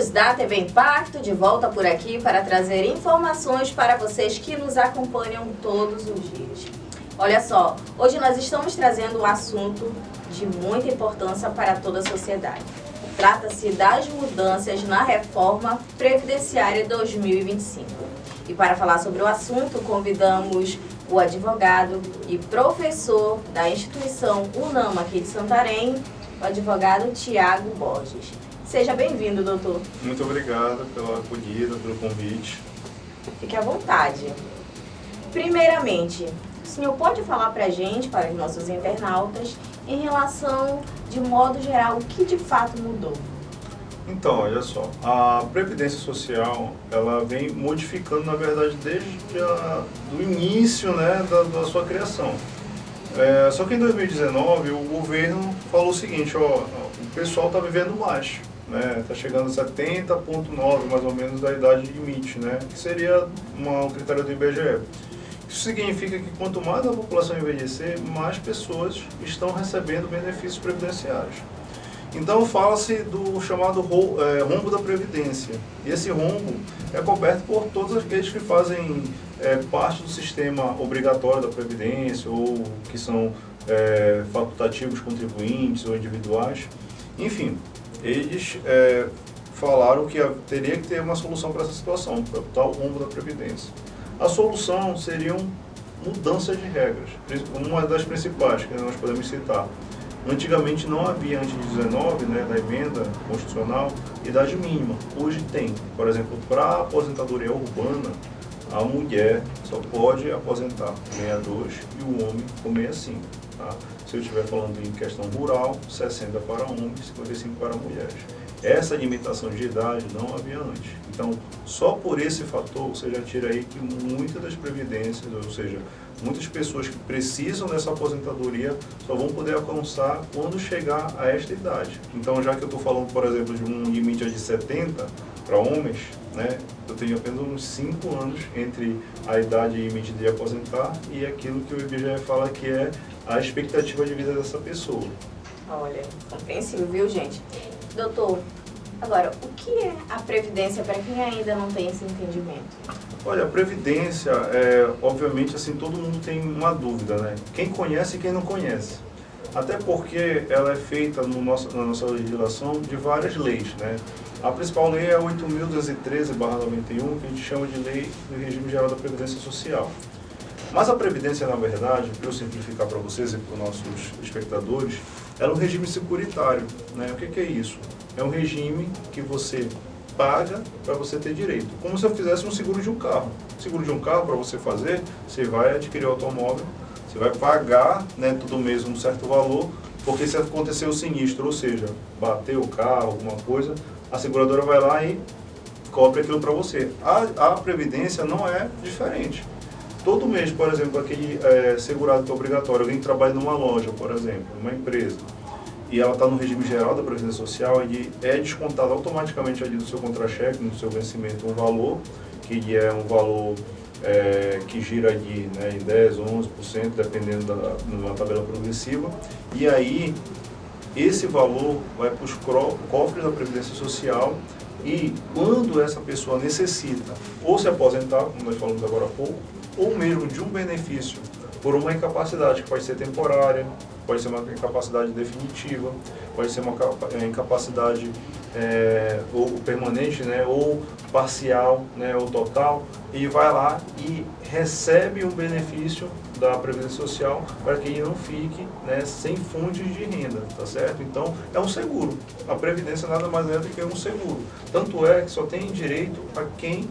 amigos da TV Impacto, de volta por aqui para trazer informações para vocês que nos acompanham todos os dias. Olha só, hoje nós estamos trazendo um assunto de muita importância para toda a sociedade. Trata-se das mudanças na reforma previdenciária 2025. E para falar sobre o assunto, convidamos o advogado e professor da instituição UNAMA aqui de Santarém, o advogado Tiago Borges. Seja bem-vindo, doutor. Muito obrigado pela acolhida, pelo convite. Fique à vontade. Primeiramente, o senhor pode falar para a gente, para os nossos internautas, em relação, de modo geral, o que de fato mudou? Então, olha só, a Previdência Social, ela vem modificando, na verdade, desde o início, né, da sua criação. Só que em 2019, o governo falou o seguinte, ó, o pessoal está vivendo mais, né, está chegando a 70,9 mais ou menos da idade limite, né, que seria um critério do IBGE. Isso significa que quanto mais a população envelhecer, mais pessoas estão recebendo benefícios previdenciários. Então fala-se do chamado rombo da Previdência. E esse rombo é coberto por todos aqueles que fazem parte do sistema obrigatório da Previdência ou que são facultativos contribuintes ou individuais. Enfim, eles falaram que teria que ter uma solução para essa situação, para o tal rombo da Previdência. A solução seriam mudanças de regras. Uma das principais que nós podemos citar. Antigamente não havia, antes de 19, né, da emenda constitucional, idade mínima. Hoje tem. Por exemplo, para a aposentadoria urbana, a mulher só pode aposentar com 62 e o homem com 65. Tá? Se eu estiver falando em questão rural, 60 para homens, 55 para mulheres. Essa limitação de idade não havia antes. Então, só por esse fator, você já tira aí que muitas das previdências, ou seja, muitas pessoas que precisam dessa aposentadoria só vão poder alcançar quando chegar a esta idade. Então, já que eu estou falando, por exemplo, de um limite de 70 para homens, né, eu tenho apenas uns 5 anos entre a idade limite de aposentar e aquilo que o IBGE fala que é a expectativa de vida dessa pessoa. Olha, compreensível, viu, gente? Doutor, agora, o que é a Previdência para quem ainda não tem esse entendimento? Olha, a Previdência, obviamente, assim, todo mundo tem uma dúvida, né? Quem conhece e quem não conhece. Até porque ela é feita na nossa legislação de várias leis, né? A principal lei é a 8.213/91, que a gente chama de Lei do Regime Geral da Previdência Social. Mas a Previdência, na verdade, para eu simplificar para vocês e para os nossos espectadores, ela é um regime securitário, né? O que é isso? É um regime que você paga para você ter direito. Como se eu fizesse um seguro de um carro. Seguro de um carro, para você fazer, você vai adquirir o automóvel, você vai pagar, né, todo mês um certo valor, porque se acontecer o sinistro, ou seja, bater o carro, alguma coisa, a seguradora vai lá e cobre aquilo para você. A Previdência não é diferente. Todo mês, por exemplo, aquele segurado que é obrigatório, alguém que trabalha numa loja, por exemplo, numa empresa, e ela está no regime geral da Previdência Social, ele é descontado automaticamente ali do seu contra-cheque, no seu vencimento, um valor, que é um valor que gira ali, né, em 10% ou 11%, dependendo de uma tabela progressiva, e aí esse valor vai para os cofres da Previdência Social e quando essa pessoa necessita ou se aposentar, como nós falamos agora há pouco, ou mesmo de um benefício por uma incapacidade que pode ser temporária, pode ser uma incapacidade definitiva, pode ser uma incapacidade ou permanente, né, ou parcial, né, ou total, e vai lá e recebe um benefício da Previdência Social para que ele não fique, né, sem fontes de renda, tá certo? Então, é um seguro. A Previdência nada mais é do que um seguro. Tanto é que só tem direito a quem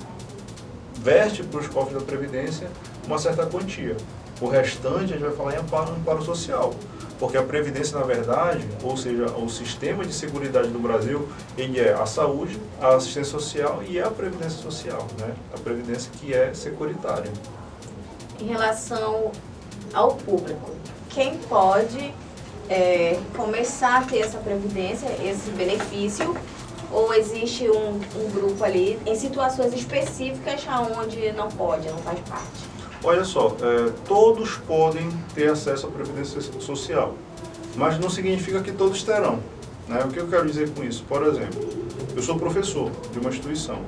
veste para os cofres da Previdência uma certa quantia. O restante a gente vai falar em amparo social, porque a Previdência, na verdade, ou seja, o sistema de seguridade do Brasil, ele é a saúde, a assistência social e a Previdência Social, né? A Previdência que é securitária. Em relação ao público, quem pode começar a ter essa Previdência, esse benefício, ou existe um grupo ali em situações específicas onde não pode, não faz parte? Olha só, todos podem ter acesso à Previdência Social, mas não significa que todos terão, né? O que eu quero dizer com isso? Por exemplo, eu sou professor de uma instituição.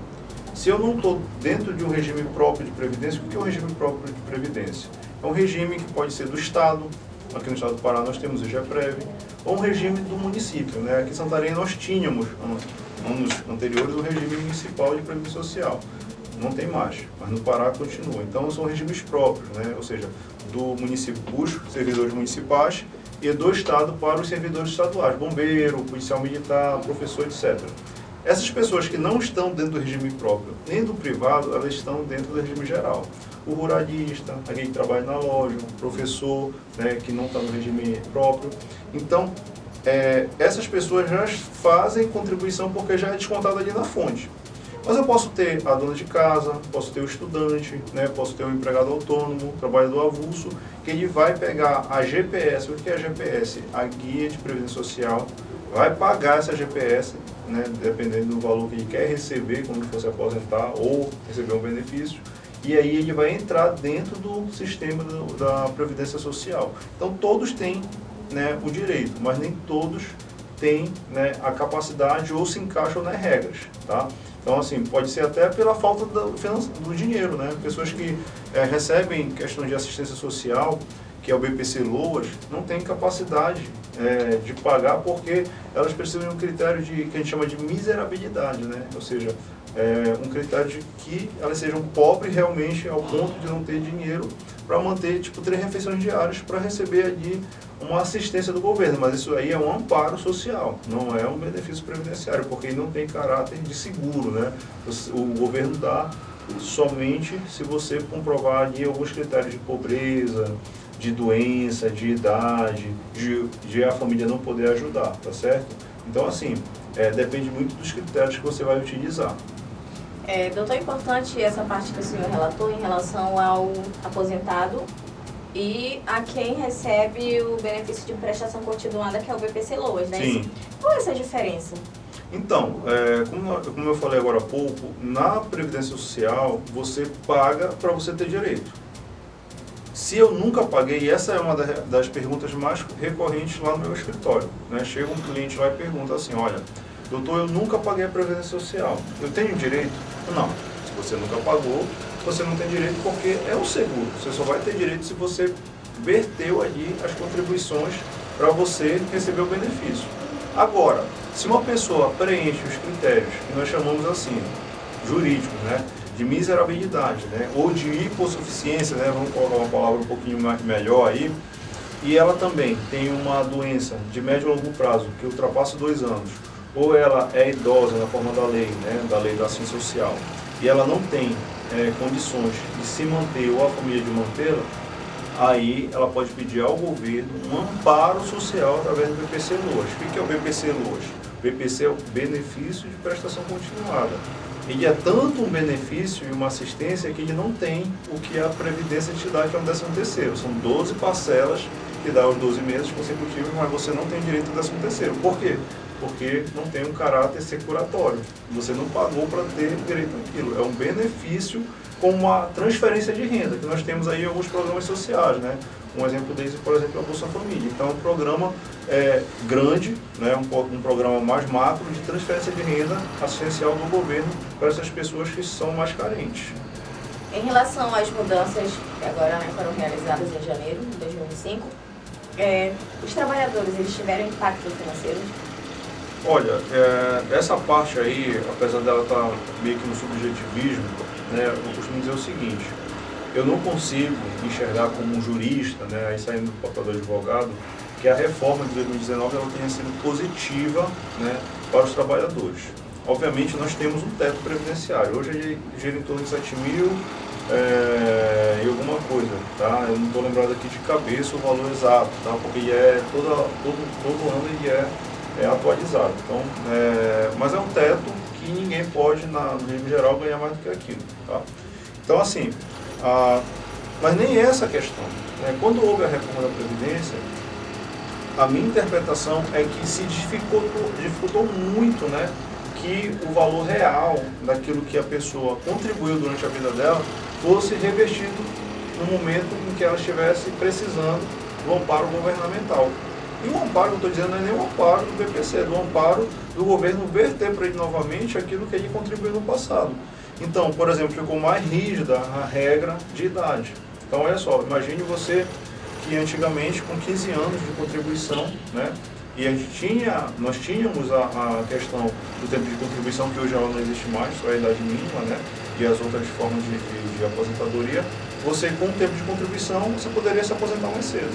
Se eu não estou dentro de um regime próprio de previdência, o que é um regime próprio de previdência? É um regime que pode ser do Estado, aqui no Estado do Pará nós temos o IGPREV, ou um regime do município, né? Aqui em Santarém nós tínhamos, anos anteriores, o regime municipal de previdência social. Não tem mais, mas no Pará continua. Então são regimes próprios, né? Ou seja, do município para os servidores municipais e do Estado para os servidores estaduais, bombeiro, policial militar, professor, etc. Essas pessoas que não estão dentro do regime próprio, nem do privado, elas estão dentro do regime geral. O ruralista, aquele que trabalha na loja, o professor, né, que não está no regime próprio. Então, essas pessoas já fazem contribuição porque já é descontado ali na fonte. Mas eu posso ter a dona de casa, posso ter o estudante, né, posso ter o empregado autônomo, o trabalhador avulso, que ele vai pegar a GPS. O que é a GPS? A Guia de Previdência Social, vai pagar essa GPS, né, dependendo do valor que ele quer receber quando for se aposentar ou receber um benefício, e aí ele vai entrar dentro do sistema da Previdência Social. Então todos têm, né, o direito, mas nem todos têm, né, a capacidade ou se encaixam nas regras, tá? Então, assim, pode ser até pela falta do dinheiro, né? Pessoas que recebem questão de assistência social, que é o BPC Loas, não têm capacidade de pagar porque elas precisam de um critério que a gente chama de miserabilidade, né? Ou seja, um critério de que elas sejam pobres realmente ao ponto de não ter dinheiro para manter, tipo, 3 refeições diárias para receber ali uma assistência do governo, mas isso aí é um amparo social, não é um benefício previdenciário, porque ele não tem caráter de seguro, né? O governo dá somente se você comprovar ali alguns critérios de pobreza, de doença, de idade, de a família não poder ajudar, tá certo? Então, assim, depende muito dos critérios que você vai utilizar. Doutor, é importante essa parte que o senhor relatou em relação ao aposentado e a quem recebe o benefício de prestação continuada, que é o BPC Loas, né? Sim. Qual é essa diferença? Então, como eu falei agora há pouco, na Previdência Social você paga para você ter direito. Se eu nunca paguei, e essa é uma das perguntas mais recorrentes lá no meu escritório, né? Chega um cliente lá e pergunta assim, olha, doutor, eu nunca paguei a Previdência Social, eu tenho direito? Não, se você nunca pagou, você não tem direito porque é um seguro, você só vai ter direito se você verteu ali as contribuições para você receber o benefício. Agora, se uma pessoa preenche os critérios, que nós chamamos assim, jurídicos, né, de miserabilidade, né, ou de hipossuficiência, né, vamos colocar uma palavra um pouquinho melhor aí, e ela também tem uma doença de médio e longo prazo, que ultrapassa 2 anos, ou ela é idosa na forma da lei, né, da lei da assistência social, e ela não tem condições de se manter ou a família de mantê-la, aí ela pode pedir ao governo um amparo social através do BPC Loas. O que é o BPC Loas? O BPC é o benefício de prestação continuada. Ele é tanto um benefício e uma assistência que ele não tem o que a Previdência te dá, que é um 13º. São 12 parcelas que dá os 12 meses consecutivos, mas você não tem direito ao 13º. Por quê? Porque não tem um caráter securatório. Você não pagou para ter direito àquilo. É um benefício com uma transferência de renda, que nós temos aí alguns programas sociais, né? Um exemplo deles, por exemplo, é a Bolsa Família. Então, é um programa grande, né? Um programa mais macro de transferência de renda assistencial do governo para essas pessoas que são mais carentes. Em relação às mudanças que agora, né, foram realizadas em janeiro de 2025, os trabalhadores, eles tiveram impacto financeiro? Olha, essa parte aí, apesar dela estar meio que no subjetivismo, né, eu costumo dizer o seguinte, eu não consigo enxergar como um jurista, né, aí saindo do papel do advogado, que a reforma de 2019 ela tenha sido positiva, né, para os trabalhadores. Obviamente nós temos um teto previdenciário, hoje ele gira em torno de 7 mil e alguma coisa, tá? Eu não estou lembrado aqui de cabeça o valor exato, tá? Porque ele todo ano ele é atualizado. Então, mas é um teto que ninguém pode, no regime geral, ganhar mais do que aquilo. Tá? Então, assim, mas nem essa a questão. Né? Quando houve a reforma da Previdência, a minha interpretação é que se dificultou muito, né, que o valor real daquilo que a pessoa contribuiu durante a vida dela fosse revestido no momento em que ela estivesse precisando do amparo governamental. E o amparo, eu estou dizendo, não é nem o amparo do BPC, é do amparo do governo verter para ele novamente aquilo que ele contribuiu no passado. Então, por exemplo, ficou mais rígida a regra de idade. Então, olha só, imagine você que antigamente, com 15 anos de contribuição, né, e nós tínhamos a questão do tempo de contribuição, que hoje ela não existe mais, só a idade mínima, né, e as outras formas de aposentadoria. Você, com o tempo de contribuição, você poderia se aposentar mais cedo.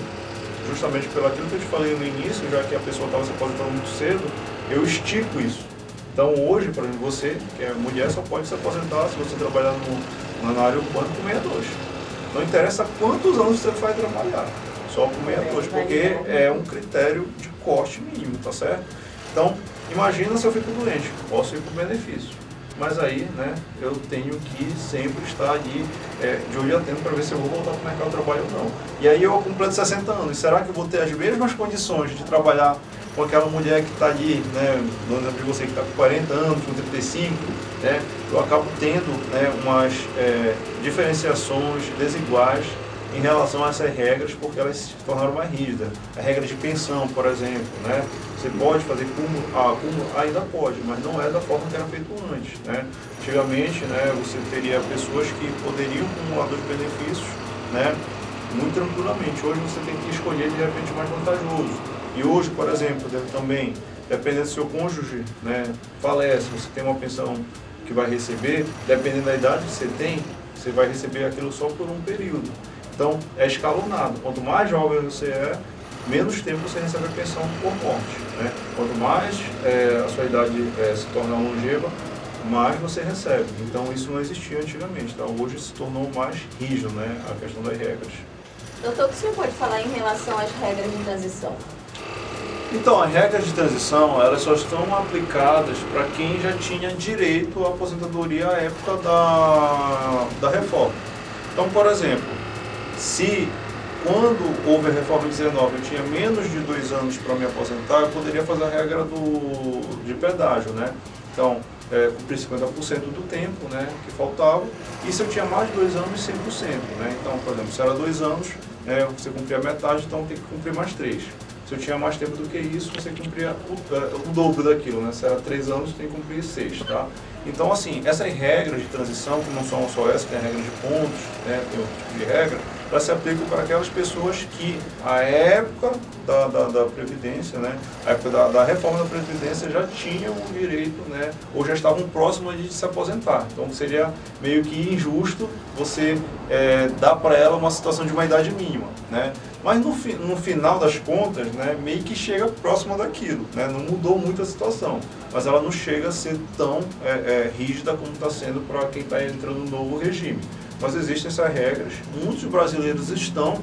Justamente pelo aquilo que eu te falei no início, já que a pessoa estava se aposentando muito cedo, eu estico isso. Então, hoje, por exemplo, você, que é mulher, só pode se aposentar se você trabalhar na área urbana com 62. Não interessa quantos anos você vai trabalhar, só com 62, porque é um critério de corte mínimo, tá certo? Então, imagina se eu fico doente, posso ir com benefício. Mas aí, né, eu tenho que sempre estar ali de olho atento para ver se eu vou voltar para o mercado de trabalho ou não. E aí eu completo 60 anos, será que eu vou ter as mesmas condições de trabalhar com aquela mulher que está ali, né, no exemplo de você que está com 40 anos, com 35, né, eu acabo tendo, né, umas diferenciações desiguais em relação a essas regras, porque elas se tornaram mais rígidas. A regra de pensão, por exemplo, né, você pode fazer cúmulo, ainda pode, mas não é da forma que era feito antes, né. Antigamente, né, você teria pessoas que poderiam acumular dois benefícios, né, muito tranquilamente. Hoje você tem que escolher de repente mais vantajoso. E hoje, por exemplo, também, dependendo do seu cônjuge, né, falece, você tem uma pensão que vai receber, dependendo da idade que você tem, você vai receber aquilo só por um período. Então, é escalonado. Quanto mais jovem você é, menos tempo você recebe a pensão por morte, né? Quanto mais a sua idade se tornar longeva, mais você recebe. Então, isso não existia antigamente. Então, hoje se tornou mais rígido, né, a questão das regras. Doutor, o que o senhor pode falar em relação às regras de transição? Então, as regras de transição, elas só estão aplicadas para quem já tinha direito à aposentadoria à época da reforma. Então, por exemplo, se quando houve a reforma de 19 eu tinha menos de 2 anos para me aposentar, eu poderia fazer a regra de pedágio, né? Então, cumprir 50% do tempo, né, que faltava, e se eu tinha mais de 2 anos, 100%, né? Então, por exemplo, se era 2 anos, você cumpria metade, então tem que cumprir mais 3. Se eu tinha mais tempo do que isso, você cumpria o dobro daquilo, né? Se era 3 anos, tem que cumprir 6, tá? Então, assim, essas regras de transição, que não são só essas, tem a regra de pontos, né? Tem outro tipo de regra, elas se aplicam para aquelas pessoas que, à época da Previdência, né? À época da reforma da Previdência, já tinham o direito, né? Ou já estavam próximos de se aposentar. Então, seria meio que injusto você dar para ela uma situação de uma idade mínima, né? Mas no final das contas, né, meio que chega próxima daquilo, né? Não mudou muito a situação, mas ela não chega a ser tão rígida como está sendo para quem está entrando no novo regime. Mas existem essas regras, muitos brasileiros estão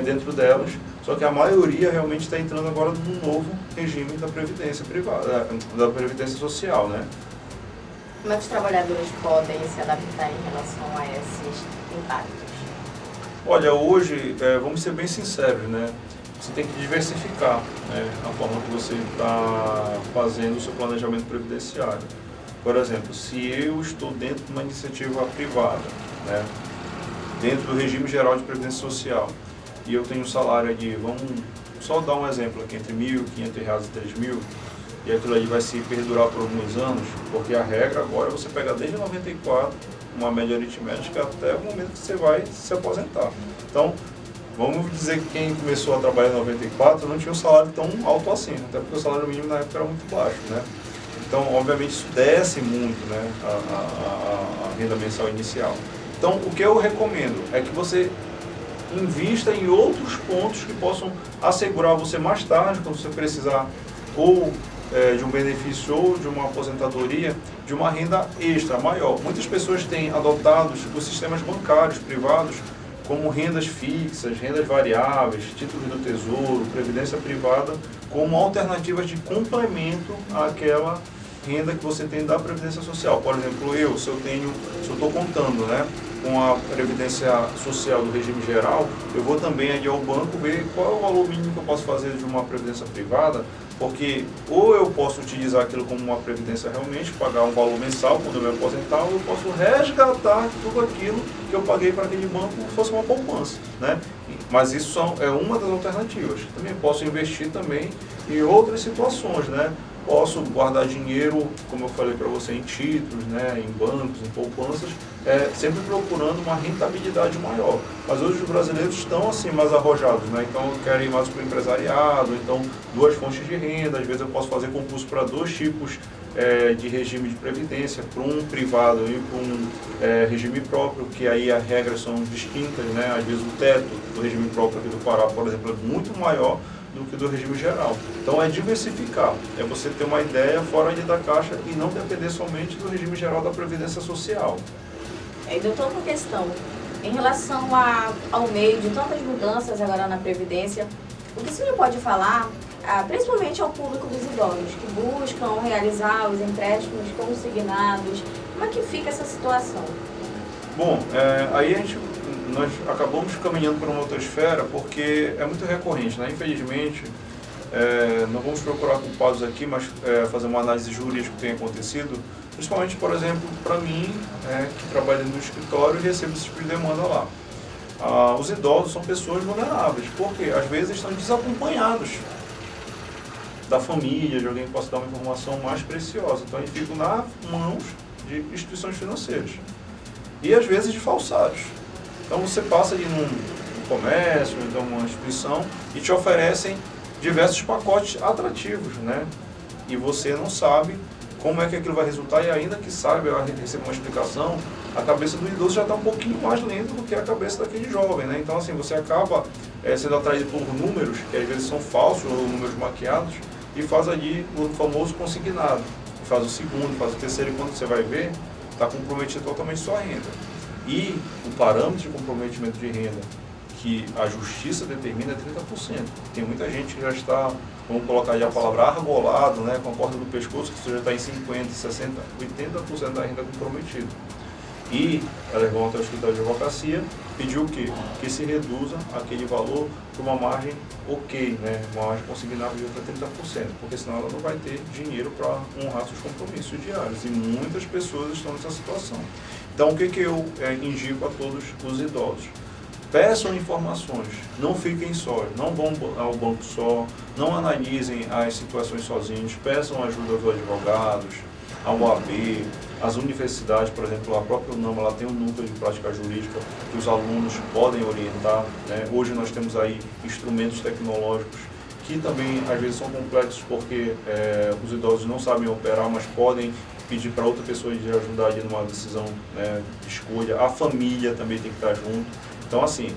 dentro delas, só que a maioria realmente está entrando agora no novo regime da Previdência privada, da Previdência Social, né? Como é que os trabalhadores podem se adaptar em relação a esses impactos? Olha, hoje, vamos ser bem sinceros, né? Você tem que diversificar, né, a forma que você está fazendo o seu planejamento previdenciário. Por exemplo, se eu estou dentro de uma iniciativa privada, né, dentro do regime geral de previdência social, e eu tenho um salário de, vamos só dar um exemplo aqui, entre R$ 1.500 e R$ 3.000, e aquilo aí vai se perdurar por alguns anos, porque a regra agora é você pegar desde 94, uma média aritmética, até o momento que você vai se aposentar. Então, vamos dizer que quem começou a trabalhar em 94 não tinha um salário tão alto assim, até porque o salário mínimo na época era muito baixo, né? Então, obviamente, isso desce muito, né, a renda mensal inicial. Então, o que eu recomendo é que você invista em outros pontos que possam assegurar você mais tarde, quando você precisar ou de um benefício ou de uma aposentadoria, de uma renda extra maior. Muitas pessoas têm adotado os sistemas bancários privados como rendas fixas, rendas variáveis, títulos do Tesouro, previdência privada, como alternativas de complemento àquela renda que você tem da Previdência Social. Por exemplo, se eu estou contando, né, com a Previdência Social do regime geral, eu vou também ali ao banco ver qual é o valor mínimo que eu posso fazer de uma Previdência privada, Porque ou eu posso utilizar aquilo como uma previdência realmente, pagar um valor mensal quando eu me aposentar, ou eu posso resgatar tudo aquilo que eu paguei para aquele banco fosse uma poupança, né? Mas isso é uma das alternativas. Também posso investir também em outras situações, né? Posso guardar dinheiro, como eu falei para você, em títulos, né, em bancos, em poupanças, sempre procurando uma rentabilidade maior. Mas hoje os brasileiros estão assim mais arrojados, né? Então querem ir mais para o empresariado, então duas fontes de renda, às vezes eu posso fazer concurso para dois tipos de regime de previdência, para um privado e para um regime próprio, que aí as regras são distintas, né? Às vezes o teto do regime próprio aqui do Pará, por exemplo, é muito maior do que do regime geral. Então é diversificar, é você ter uma ideia fora da caixa e não depender somente do regime geral da Previdência Social. Doutor, uma questão, em relação ao meio de tantas mudanças agora na Previdência, o que o senhor pode falar, principalmente ao público dos idosos, que buscam realizar os empréstimos consignados, como é que fica essa situação? Bom, aí nós acabamos caminhando para uma outra esfera porque é muito recorrente, né? Infelizmente, não vamos procurar culpados aqui, mas fazer uma análise jurídica do que tem acontecido, principalmente, por exemplo, para mim, que trabalho no escritório e recebo esse tipo de demanda lá. Os idosos são pessoas vulneráveis, porque às vezes estão desacompanhados da família, de alguém que possa dar uma informação mais preciosa. Então, eles ficam nas mãos de instituições financeiras e às vezes de falsários. Então você passa ali num comércio, então uma instituição, e te oferecem diversos pacotes atrativos, né? E você não sabe como é que aquilo vai resultar, e ainda que saiba, ela recebe uma explicação, a cabeça do idoso já está um pouquinho mais lenta do que a cabeça daquele jovem, né? Então assim, você acaba sendo atraído por números, que às vezes são falsos ou números maquiados, e faz ali o famoso consignado. Faz o segundo, faz o terceiro, e quando você vai ver, está comprometido totalmente sua renda. E o parâmetro de comprometimento de renda que a justiça determina é 30%. Tem muita gente que já está, vamos colocar aí a palavra argolado, né, com a corda do pescoço, que você já está em 50%, 60%, 80% da renda comprometida. E elas vão até o escritório de advocacia pedir o quê? Que se reduza aquele valor para uma margem ok, né? Uma margem consignável de até 30%, porque senão ela não vai ter dinheiro para honrar seus compromissos diários. E muitas pessoas estão nessa situação. Então, o que eu indico a todos os idosos? Peçam informações, não fiquem sós, não vão ao banco só, não analisem as situações sozinhos, peçam ajuda dos advogados, a OAB, as universidades, por exemplo, a própria UNAM, ela tem um núcleo de prática jurídica que os alunos podem orientar, né? Hoje nós temos aí instrumentos tecnológicos que também às vezes são complexos porque os idosos não sabem operar, mas podem pedir para outra pessoa de ajudar ali numa decisão, né, de escolha. A família também tem que estar junto. Então, assim,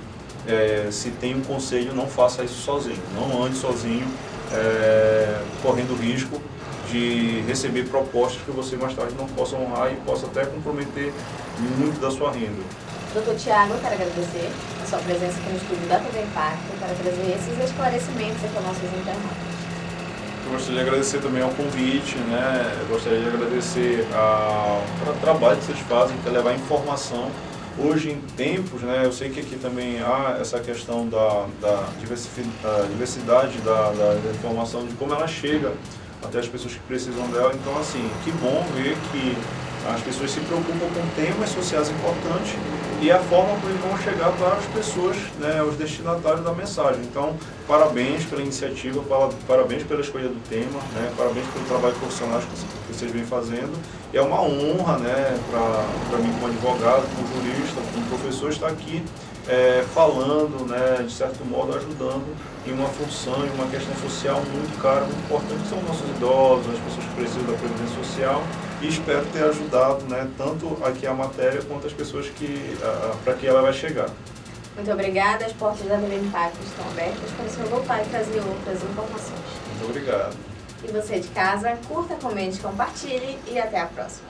se tem um conselho, não faça isso sozinho. Não ande sozinho, correndo risco de receber propostas que você mais tarde não possa honrar e possa até comprometer muito da sua renda. Doutor Tiago, eu quero agradecer a sua presença aqui no estúdio da TV Impacto para trazer esses esclarecimentos aqui aos nossos internautas. Eu gostaria de agradecer também ao convite, né? Eu gostaria de agradecer ao trabalho que vocês fazem, que é levar informação. Hoje, em tempos, né, eu sei que aqui também há essa questão da diversidade da informação, de como ela chega até as pessoas que precisam dela. Então, assim, que bom ver que as pessoas se preocupam com temas sociais importantes e a forma como eles vão chegar para as pessoas, né, os destinatários da mensagem. Então, parabéns pela iniciativa, parabéns pela escolha do tema, né, parabéns pelo trabalho profissional que vocês vêm fazendo. E é uma honra, né, para mim como advogado, como jurista, como professor, estar aqui falando, né, de certo modo, ajudando em uma função, em uma questão social muito cara, muito importante, que são nossos idosos, as pessoas que precisam da previdência social, e espero ter ajudado, né, tanto aqui a matéria quanto as pessoas para que ela vai chegar. Muito obrigada, as portas da TV Impacto estão abertas para o senhor voltar e trazer outras informações. Muito obrigado. E você de casa, curta, comente, compartilhe e até a próxima.